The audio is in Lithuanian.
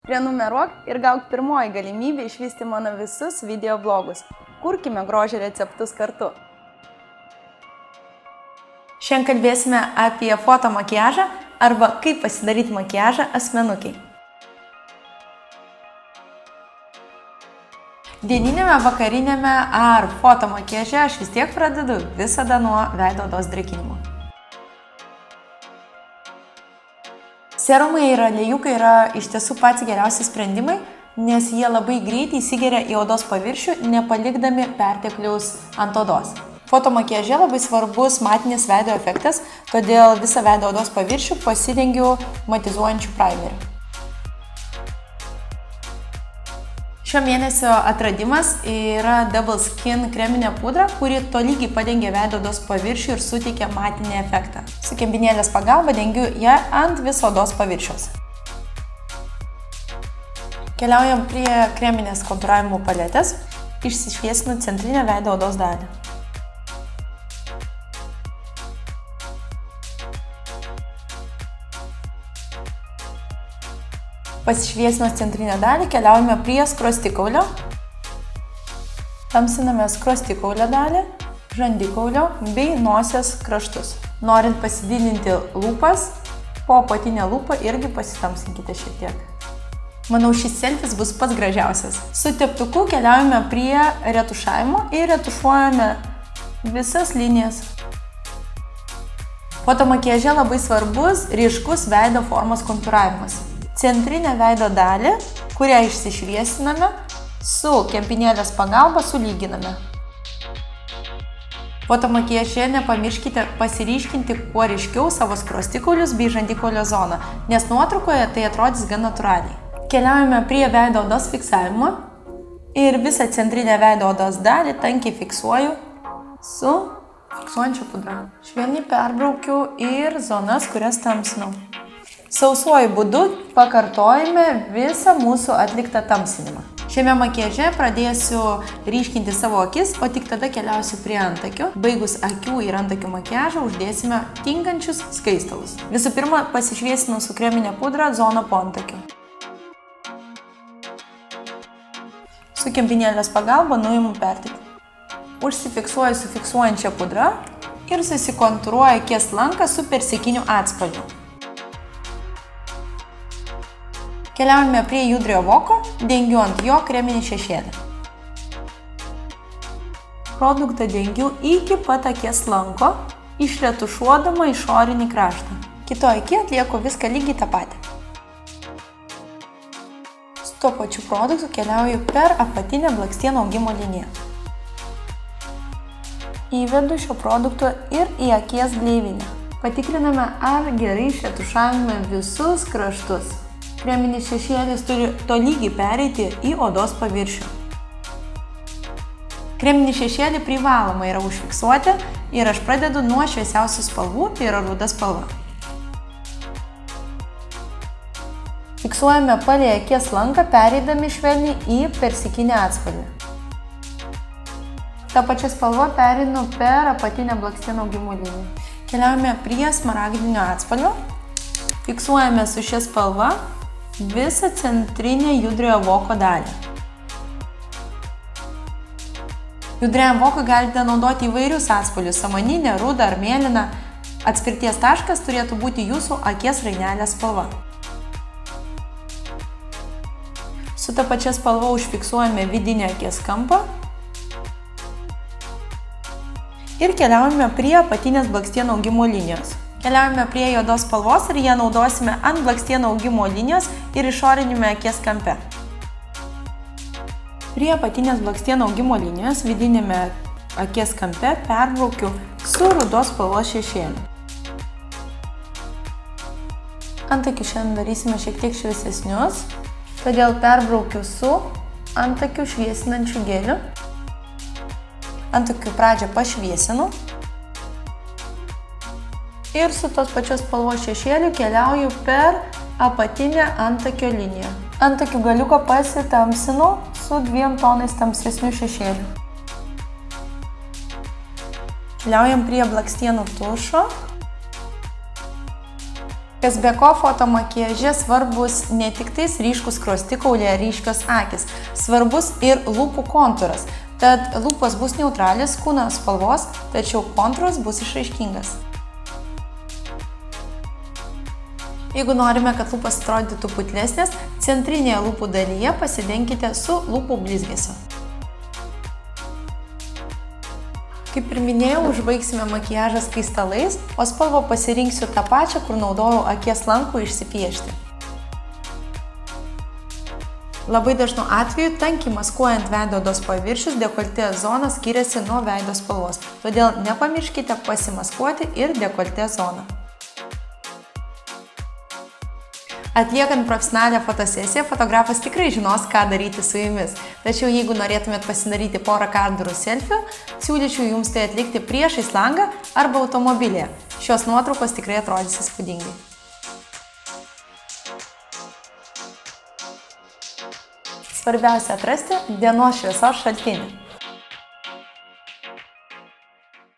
Prenumeruok ir gauk pirmoji galimybė išvysti mano visus video blogus. Kurkime grožio receptus kartu. Šiandien kalbėsime apie fotomakiažą arba kaip pasidaryti makiažą asmenukiai. Dieninėme, vakarinėme ar fotomakiaže aš vis tiek pradedu visada nuo veido odos drėkinimo. Serumai ir aliejukai yra iš tiesų patys geriausi sprendimai, nes jie labai greitai įsigeria į odos paviršių, nepalikdami pertekliaus ant odos. Fotomakiaže labai svarbus matinis veido efektas, todėl visą veido odos paviršių pasidengiu matizuojančiu primeriu. Šio mėnesio atradimas yra Double Skin kreminė pudra, kuri tolygiai padengia veido odos paviršių ir suteikia matinį efektą. Su kempinėlės pagalba dengiu ją ant viso odos paviršiaus. Keliaujam prie kreminės kontūravimo paletės. Išsišviesinu centrinę veido odos dalį. Pasišviesinus centrinę dalį, keliaujame prie skruostikaulio. Tamsiname skruostikaulio dalį, žandikaulio bei nosies kraštus. Norint pasididinti lūpas, po apatinę lūpą irgi pasitamsinkite šiek tiek. Manau, šis selfis bus pats gražiausias. Su teptuku keliaujame prie retušavimo ir retušuojame visas linijas. Fotomakiaže labai svarbus ryškus veido formos kontūravimas. Centrinę veido dalį, kurią išsišviesiname, su kempinėlės pagalba sulyginame. Fotomakiaže nepamirškite pasiryškinti kuo ryškiau savo skruostikaulius bei žandikaulio zoną, nes nuotraukoje tai atrodys gan natūraliai. Keliaujame prie veido odos fiksavimo ir visą centrinę veido odos dalį tankiai fiksuoju su fiksuojančia pudra. Švelniai perbraukiu ir zonas, kurias tamsinau. Sausuoju būdu pakartojame visą mūsų atliktą tamsinimą. Šiame makiaže pradėsiu ryškinti savo akis, o tik tada keliausiu prie antakių. Baigus akių ir antakių makiažą uždėsime tinkančius skaistalus. Visų pirma, pasišviesinu su kreminė pudra zoną po antakių. Su kempinėlės pagalba nuimu perteklį. Užsifiksuoju su fiksuojančia pudra ir susikontūruoju akies lanką su persikiniu atspalviu. Keliaujame prie judriojo voko, dengiu ant jo kreminį šešėlį. Produktą dengiu iki pat akies lanko, išretušuodama išorinį kraštą. Kitoje akyje atlieku viską lygiai tą patį. Su tuo pačiu produktu keliauju per apatinę blakstienų augimo liniją. Įvedu šio produkto ir į akies gleivinę. Patikriname, ar gerai išretušavome visus kraštus. Kreminis šešėlis turi tolygiai pereiti į odos paviršių. Kreminį šešėlį privaloma yra užfiksuoti ir aš pradedu nuo šviesiausių spalvų, tai yra ruda spalva. Fiksuojame palei akies lanką, pereidami švelniai į persikinę atspalvį. Ta pačia spalva pereinu per apatinę blakstienų augimo liniją. Keliaujame prie smaragdinio atspalvio. Fiksuojame su šia spalva visą centrinę judriojo voko dalį. Judriajam vokui galite naudoti įvairius atspalvius, samaninę, rudą ar mėlyną. Atspirties taškas turėtų būti jūsų akies rainelės spalva. Su ta pačia spalva užfiksuojame vidinį akies kampą ir keliaujame prie apatinės blakstienų augimo linijos. Keliaujame prie juodos spalvos ir ją naudosime ant blakstienų augimo linijos ir išorinėme akies kampe. Prie apatinės blakstienų augimo linijos vidinėme akies kampe perbraukiu su rudos spalvos šešėliu. Antakių šiandien darysime šiek tiek šviesesnius, todėl perbraukiu su antakių šviesinančiu geliu. Antakių pradžią pašviesinu. Ir su tos pačios spalvos šešėliu keliauju per apatinę antakio liniją. Antakių galiuką pasitamsinu su 2 tonais tamsesnių šešėlių. Keliaujam prie blakstienų tušo. Kas be ko, fotomakiaže svarbus ne tik tais ryškus skruostikauliai, ryškios akys, svarbus ir lūpų kontūras. Tad lūpos bus neutralios kūno spalvos, tačiau kontūras bus išraiškingas. Jeigu norime, kad lūpos atrodytų putlesnės, centrinėje lūpų dalyje pasidenkite su lūpų blizgesiu. Kaip ir minėjau, užbaigsime makiažą skaistalais, o spalvą pasirinksiu tą pačią, kur naudojau akies lankų išsipiešti. Labai dažnu atveju tankiai maskuojant veido odos paviršius dekoltė zona skiriasi nuo veido spalvos, todėl nepamirškite pasimaskuoti ir dekoltė zoną. Atliekant profesionalią fotosesiją, fotografas tikrai žinos, ką daryti su jumis. Tačiau jeigu norėtumėt pasidaryti porą kadrų selfie, siūlyčiau jums tai atlikti priešais langą arba automobilyje. Šios nuotraukos tikrai atrodys įspūdingai. Svarbiausia atrasti dienos šviesos šaltinį.